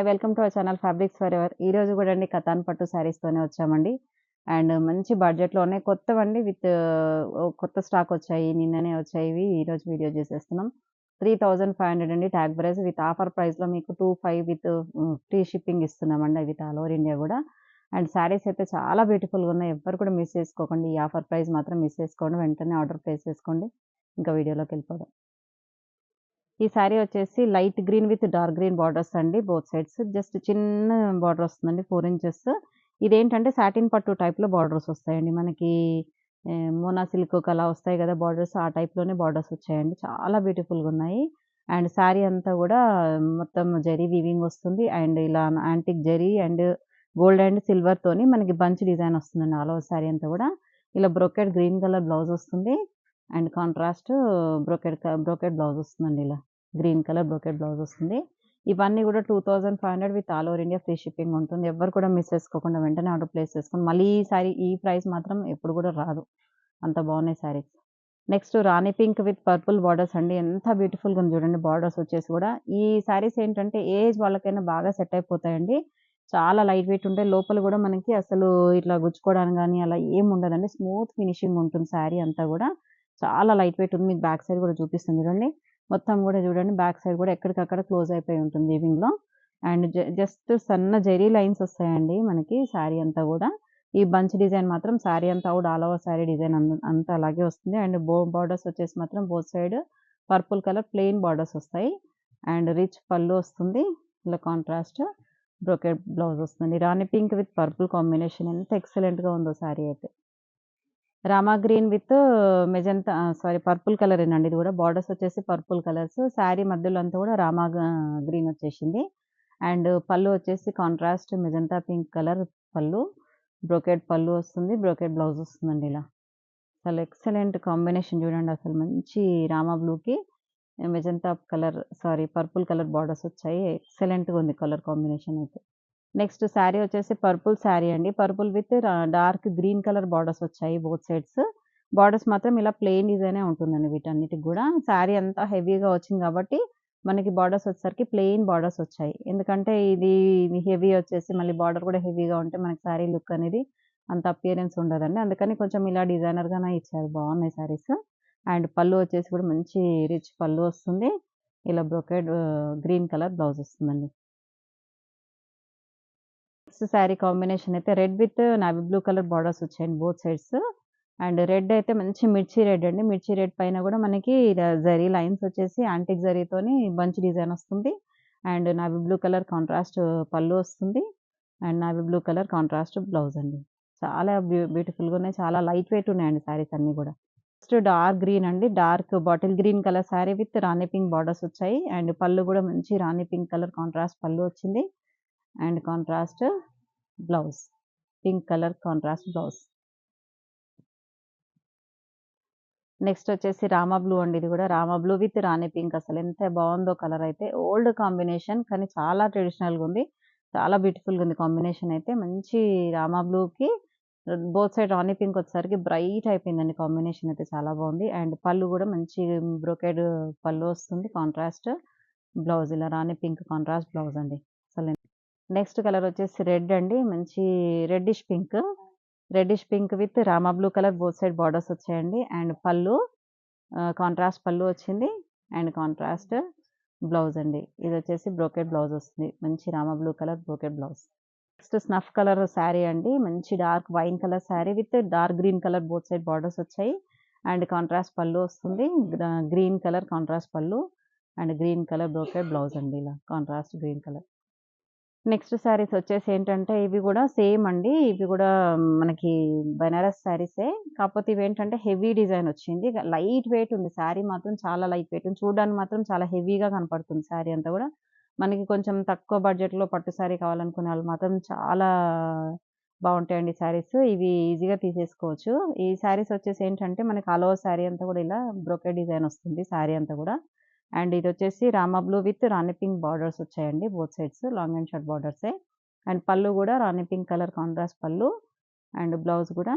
Welcome to our channel fabrics for ever. ఈరోజు కూడా అండి కతాన్ పట్టు శారీస్తోనే వచ్చామండి. అండ్ మంచి బడ్జెట్లోనే కొత్తవండి విత్ కొత్త స్టాక్ వచ్చాయి. నిన్ననే వచ్చాయి ఇవి. ఈరోజు వీడియో చేసేస్తున్నాం. 3500 అండి ట్యాగ్ ప్రైస్ విత్ ఆఫర్ ప్రైస్లో మీకు 25 విత్ ఫ్రీ షిప్పింగ్ ఇస్తున్నామండి విత్ ఆల్ ఓవర్ ఇండియా కూడా. అండ్ శారీస్ అయితే చాలా బ్యూటిఫుల్గా ఉన్నాయి. ఎవ్వరు కూడా మిస్ చేసుకోకండి. ఈ ఆఫర్ ప్రైస్ మాత్రం మిస్ చేసుకోండి. వెంటనే ఆర్డర్ ప్లేస్ చేసుకోండి. ఇంకా వీడియోలోకి వెళ్ళిపోదాం. ఈ శారీ వచ్చేసి light green with dark green borders అండి బోత్ సైడ్స్. జస్ట్ చిన్న బార్డర్ వస్తుందండి 4 ఇంచెస్. ఇదేంటంటే సాటిన్ పట్టు టైప్‌లో బార్డర్స్ వస్తాయండి. మనకి మోనా సిల్క్‌కి అలా వస్తాయి కదా బార్డర్స్, ఆ టైప్‌లోనే బార్డర్స్ వచ్చాయండి. చాలా బ్యూటిఫుల్‌గా ఉన్నాయి. అండ్ శారీ అంతా కూడా మొత్తం జరీ వీవింగ్ వస్తుంది. అండ్ ఇలా antique zari and gold and సిల్వర్‌తోని మనకి బంచ్ డిజైన్ వస్తుందండి ఆల్ ఓవర్ శారీ అంతా కూడా. ఇలా బ్రొకెట్ గ్రీన్ కలర్ బ్లౌజ్ వస్తుంది. అండ్ కాంట్రాస్ట్ బ్రొకెట్ బ్లౌజ్ వస్తుందండి ఇలా. గ్రీన్ కలర్ బ్రొకెట్ బ్లౌజ్ వస్తుంది. ఇవన్నీ కూడా 2500 with all over India free shipping ఉంటుంది. ఎవ్వరు కూడా మిస్ చేసుకోకుండా వెంటనే ఆర్డర్ ప్లేస్ చేసుకోండి. మళ్ళీ ఈ ప్రైస్ మాత్రం ఎప్పుడు కూడా రాదు. అంత బాగున్నాయి saris. Next Rani pink with purple borders అండి. ఎంత బ్యూటిఫుల్‌గా ఉంది చూడండి బార్డర్స్ వచ్చేసి కూడా. ఈ శారీస్ ఏంటంటే ఏజ్ వాళ్ళకైనా బాగా సెట్ అయిపోతాయండి. చాలా లైట్ వెయిట్ ఉంటాయి. లోపల కూడా మనకి అసలు ఇట్లా గుచ్చుకోవడానికి గాని అలా ఏమి ఉండదండి. స్మూత్ ఫినిషింగ్ ఉంటుంది శారీ అంతా కూడా. చాలా లైట్ వెయిట్ ఉంది. మీకు బ్యాక్ సైడ్ కూడా చూపిస్తాను చూడండి. మొత్తం కూడా చూడండి బ్యాక్ సైడ్ కూడా ఎక్కడికక్కడ క్లోజ్ అయిపోయి ఉంటుంది వీవింగ్‌లో. అండ్ జస్ట్ సన్న జెరీ లైన్స్ వస్తాయండి మనకి శారీ అంతా కూడా. ఈ బంచ్ డిజైన్ మాత్రం శారీ అంతా కూడా ఆల్ ఓవర్ శారీ డిజైన్ అంతా అలాగే వస్తుంది. అండ్ బార్డర్స్ వచ్చేసి మాత్రం both side purple colour plain borders వస్తాయి. అండ్ రిచ్ పళ్ళు వస్తుంది. ఇలా కాంట్రాస్ట్ బ్రొకెట్ బ్లౌజ్ వస్తుంది. Rani pink with purple combination ఎంత ఎక్సలెంట్‌గా ఉందో శారీ అయితే. Rama green with magenta purple కలరేనండి ఇది కూడా. బార్డర్స్ వచ్చేసి పర్పుల్ కలర్స్. శారీ మధ్యలో అంతా కూడా రామా గ్రీన్ వచ్చేసింది. అండ్ పళ్ళు వచ్చేసి కాంట్రాస్ట్ మెజంతా పింక్ కలర్ పళ్ళు. బ్రొకెట్ పళ్ళు వస్తుంది. బ్రొకెట్ బ్లౌజ్ వస్తుందండి ఇలా. అసలు ఎక్సలెంట్ కాంబినేషన్ చూడండి అసలు. మంచి రామా బ్లూకి మెజంతా పర్పుల్ కలర్ బార్డర్స్ వచ్చాయి. ఎక్సలెంట్‌గా ఉంది కలర్ కాంబినేషన్ అయితే. నెక్స్ట్ శారీ వచ్చేసి పర్పుల్ శారీ అండి. Purple with dark green colour borders వచ్చాయి బోత్ సైడ్స్. బార్డర్స్ మాత్రం ఇలా ప్లెయిన్ డిజైనే ఉంటుందండి వీటన్నిటికి గూడా. శారీ అంతా హెవీగా వచ్చింది కాబట్టి మనకి బార్డర్స్ వచ్చేసరికి ప్లెయిన్ బార్డర్స్ వచ్చాయి. ఎందుకంటే ఇది హెవీ వచ్చేసి మళ్ళీ బార్డర్ కూడా హెవీగా ఉంటే మనకి శారీ లుక్ అనేది అంత అపియరెన్స్ ఉండదండి. అందుకని కొంచెం ఇలా డిజైనర్‌గానే ఇచ్చారు. బాగున్నాయి శారీస్. అండ్ పళ్ళు వచ్చేసి కూడా మంచి రిచ్ పళ్ళు వస్తుంది. ఇలా బ్రొకెట్ గ్రీన్ కలర్ బ్లౌజ్ వస్తుందండి. నెక్స్ట్ శారీ కాంబినేషన్ అయితే red with navy blue colour borders వచ్చాయండి బోత్ సైడ్స్. అండ్ రెడ్ అయితే మంచి మిర్చి రెడ్ అండి. మిర్చి రెడ్ పైన కూడా మనకి జరీ లైన్స్ వచ్చేసి యాంటిక్ జరీతోని బంచ్ డిజైన్ వస్తుంది. And navy blue colour contrast పళ్ళు వస్తుంది. And navy blue colour contrast blouse అండి. చాలా బ్యూటిఫుల్‌గా ఉన్నాయి. చాలా లైట్ వెయిట్ ఉన్నాయండి శారీస్ అన్నీ కూడా. నెక్స్ట్ డార్క్ గ్రీన్ అండి. Dark bottle green colour sari with rani pink borders వచ్చాయి. అండ్ పళ్ళు కూడా మంచి రాణి పింక్ కలర్ కాంట్రాస్ట్ పళ్ళు వచ్చింది. And contrast blouse. Pink colour contrast blouse. Next వచ్చేసి రామా బ్లూ అండి ఇది కూడా. Rama blue with rani pink అసలు ఎంత బావుందో కలర్ అయితే. ఓల్డ్ కాంబినేషన్ కానీ చాలా ట్రెడిషనల్‌గా ఉంది. చాలా బ్యూటిఫుల్‌గా ఉంది కాంబినేషన్ అయితే. మంచి రామా బ్లూకి బోత్ సైడ్ రాణి పింక్ వచ్చేసరికి బ్రైట్ అయిపోయిందండి కాంబినేషన్ అయితే చాలా బావుంది. అండ్ పళ్ళు కూడా మంచి బ్రొకేడ్ పళ్ళు వస్తుంది. కాంట్రాస్ట్ బ్లౌజ్ ఇలా రాణి పింక్ కాంట్రాస్ట్ బ్లౌజ్ అండి. అసలు నెక్స్ట్ కలర్ వచ్చేసి రెడ్ అండి. మంచి reddish pink. Reddish pink with Rama blue colour both side borders వచ్చాయండి. అండ్ పళ్ళు కాంట్రాస్ట్ పళ్ళు వచ్చింది. అండ్ కాంట్రాస్ట్ బ్లౌజ్ అండి. ఇది వచ్చేసి బ్రోకెట్ బ్లౌజ్ వస్తుంది. మంచి Rama blue colour brocade blouse. Next snuff colour sari అండి. మంచి dark wine colour sari with dark green colour both side borders వచ్చాయి. అండ్ కాంట్రాస్ట్ పళ్ళు వస్తుంది. Green colour contrast pallu. And green colour brocade blouse అండి ఇలా contrast green colour. Next saris వచ్చేసి ఏంటంటే ఇవి కూడా సేమ్ అండి. ఇవి కూడా మనకి బనారస్ శారీసే. కాకపోతే ఇవేంటంటే హెవీ డిజైన్ వచ్చింది. లైట్ వెయిట్ ఉంది. శారీ మాత్రం చాలా లైట్ వెయిట్ ఉంది. చూడడానికి మాత్రం చాలా హెవీగా కనపడుతుంది శారీ అంతా కూడా. మనకి కొంచెం తక్కువ బడ్జెట్‌లో పట్టు శారీ కావాలనుకునే వాళ్ళు మాత్రం చాలా బావుంటాయండి శారీస్. ఇవి ఈజీగా తీసేసుకోవచ్చు. ఈ శారీస్ వచ్చేసి ఏంటంటే మనకి ఆల్ ఓవర్ శారీ అంతా కూడా ఇలా బ్రొకెట్ డిజైన్ వస్తుంది శారీ అంతా కూడా. అండ్ ఇదొచ్చేసి rama blue with rani pink borders వచ్చాయండి both sides. Long and short బార్డర్సే. అండ్ పళ్ళు కూడా rani pink colour contrast pallu. And blouse కూడా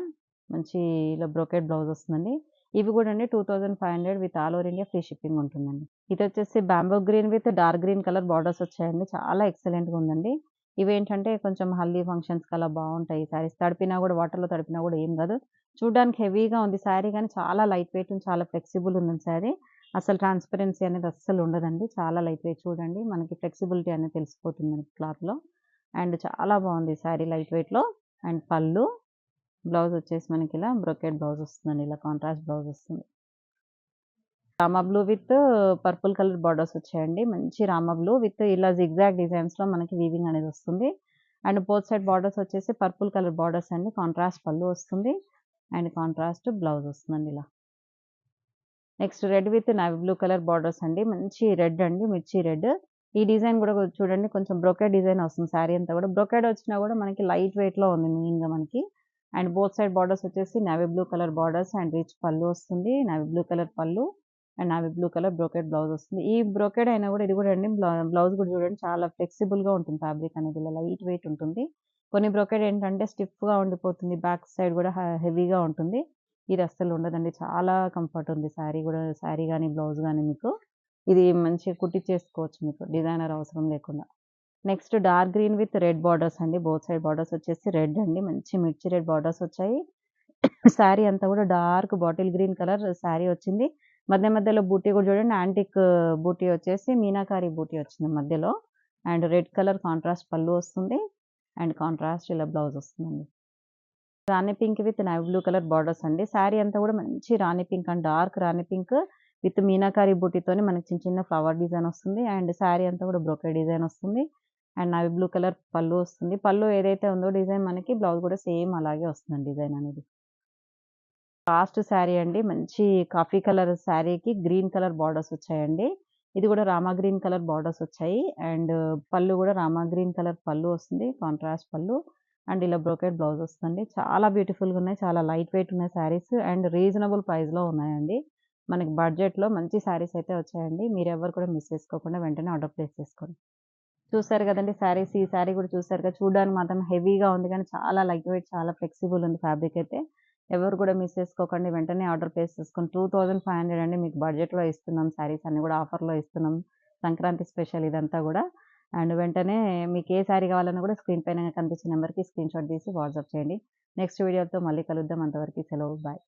మంచి ఇలా బ్రొకెట్ బ్లౌజ్ వస్తుందండి. ఇవి కూడా అండి 2500 with all over India free shipping ఉంటుందండి. ఇది వచ్చేసి bamboo green with dark green colour borders వచ్చాయండి. చాలా ఎక్సలెంట్‌గా ఉందండి. ఇవేంటంటే కొంచెం హల్దీ ఫంక్షన్స్‌కి అలా బావుంటాయి శారీస్. తడిపినా కూడా వాటర్‌లో తడిపినా కూడా ఏం కాదు. చూడ్డానికి హెవీగా ఉంది శారీ గానీ చాలా లైట్ వెయిట్ ఉంది. చాలా ఫ్లెక్సిబుల్ ఉందండి శారీ. అసలు ట్రాన్స్‌పరెన్సీ అనేది అస్సలు ఉండదండి. చాలా లైట్ వెయిట్ చూడండి. మనకి ఫ్లెక్సిబిలిటీ అనేది తెలిసిపోతుంది మనకి క్లాత్‌లో. అండ్ చాలా బావుంది శారీ లైట్ వెయిట్‌లో. అండ్ పళ్ళు, బ్లౌజ్ వచ్చేసి మనకి ఇలా బ్రొకెట్ బ్లౌజ్ వస్తుందండి. ఇలా కాంట్రాస్ట్ బ్లౌజ్ వస్తుంది. Rama blue with purple colour borders వచ్చాయండి. మంచి రామా బ్లూ విత్ ఇలా జిగ్‌జాగ్ డిజైన్స్‌లో మనకి వీవింగ్ అనేది వస్తుంది. అండ్ బోత్ సైడ్ బార్డర్స్ వచ్చేసి పర్పుల్ కలర్ బార్డర్స్ అండి. కాంట్రాస్ట్ పళ్ళు వస్తుంది. అండ్ కాంట్రాస్ట్ బ్లౌజ్ వస్తుందండి ఇలా. Next red with navy blue colour borders అండి. మంచి రెడ్ అండి. మిర్చి రెడ్. ఈ డిజైన్ కూడా చూడండి కొంచెం బ్రొకెట్ డిజైన్ వస్తుంది శారీ అంతా కూడా. బ్రొకెట్ వచ్చినా కూడా మనకి లైట్ వెయిట్‌లో ఉంది మెయిన్‌గా మనకి. అండ్ బోత్ సైడ్ బార్డర్స్ వచ్చేసి navy blue colour borders and rich pallu వస్తుంది. నేవీ బ్లూ కలర్ పళ్ళు and navy blue colour brocade blouse వస్తుంది. ఈ బ్రొకెట్ అయినా కూడా ఇది కూడా అండి బ్లౌజ్ కూడా చూడండి చాలా ఫ్లెక్సిబుల్‌గా ఉంటుంది ఫ్యాబ్రిక్ అనేది. ఇలా లైట్ వెయిట్ ఉంటుంది. కొన్ని బ్రొకెట్ ఏంటంటే స్టిఫ్‌గా ఉండిపోతుంది. బ్యాక్ సైడ్ కూడా హెవీగా ఉంటుంది. ఇది అస్సలు ఉండదండి. చాలా కంఫర్ట్ ఉంది శారీ గూడా. శారీ గాని, బ్లౌజ్ గాని మీకు. ఇది మంచిగా కుట్టిచ్చేసుకోవచ్చు మీకు. డిజైనర్ అవసరం లేకుండా. Next dark green with red borders అండి. బోత్ సైడ్ బార్డర్స్ వచ్చేసి రెడ్ అండి. మంచి మిర్చి రెడ్ బార్డర్స్ వచ్చాయి. శారీ అంతా కూడా dark bottle green colour sari వచ్చింది. మధ్య మధ్యలో బూటీ కూడా చూడండి యాంటిక్ బూటీ వచ్చేసి మీనాకారి బూటీ వచ్చింది మధ్యలో. అండ్ రెడ్ కలర్ కాంట్రాస్ట్ పళ్ళు వస్తుంది. అండ్ కాంట్రాస్ట్ ఇలా బ్లౌజ్ వస్తుందండి. Rani pink with navy blue colour borders అండి. శారీ అంతా కూడా మంచి rani pink and dark rani pink with meenakari బూటీతోని మనకి చిన్న చిన్న ఫ్లవర్ డిజైన్ వస్తుంది. అండ్ శారీ అంతా కూడా బ్రొకెట్ డిజైన్ వస్తుంది. And navy blue colour pallu వస్తుంది. పళ్ళు ఏదైతే ఉందో డిజైన్ మనకి బ్లౌజ్ కూడా సేమ్ అలాగే వస్తుందండి డిజైన్ అనేది. లాస్ట్ శారీ అండి. మంచి కాఫీ కలర్ శారీకి గ్రీన్ కలర్ బార్డర్స్ వచ్చాయండి. ఇది కూడా రామా గ్రీన్ కలర్ బార్డర్స్ వచ్చాయి. అండ్ పళ్ళు కూడా రామా గ్రీన్ కలర్ పళ్ళు వస్తుంది. కాంట్రాస్ట్ పళ్ళు. అండ్ ఇలా బ్రోకెట్ బ్లౌజ్ వస్తుందండి. చాలా బ్యూటిఫుల్‌గా ఉన్నాయి. చాలా లైట్ వెయిట్ ఉన్నాయి శారీస్. అండ్ రీజనబుల్ ప్రైస్‌లో ఉన్నాయండి. మనకి బడ్జెట్‌లో మంచి శారీస్ అయితే వచ్చాయండి. మీరెవ్వరు కూడా మిస్ చేసుకోకుండా వెంటనే ఆర్డర్ ప్లేస్ చేసుకోండి. చూసారు గదండీ శారీస్. ఈ శారీ కూడా చూసారు కదా! చూడడానికి మాత్రం హెవీగా ఉంది గానీ చాలా లైట్ వెయిట్ చాలా ఫ్లెక్సిబుల్ ఉంది ఫ్యాబ్రిక్ అయితే. ఎవరు కూడా మిస్ చేసుకోకండి. వెంటనే ఆర్డర్ ప్లేస్ చేసుకోండి. 2500 అండి మీకు బడ్జెట్‌లో ఇస్తున్నాం. శారీస్ అన్నీ కూడా ఆఫర్‌లో ఇస్తున్నాం. సంక్రాంతి స్పెషల్ ఇదంతా గూడా. అండ్ వెంటనే మీకు ఏ శారీ కావాలన్నా కూడా స్క్రీన్ పైన కనిపించే నంబర్‌కి స్క్రీన్‌షాట్ తీసి వాట్సాప్ చేయండి. నెక్స్ట్ వీడియోతో మళ్ళీ కలుద్దాం. అంతవరకు సెలవు. బాయ్.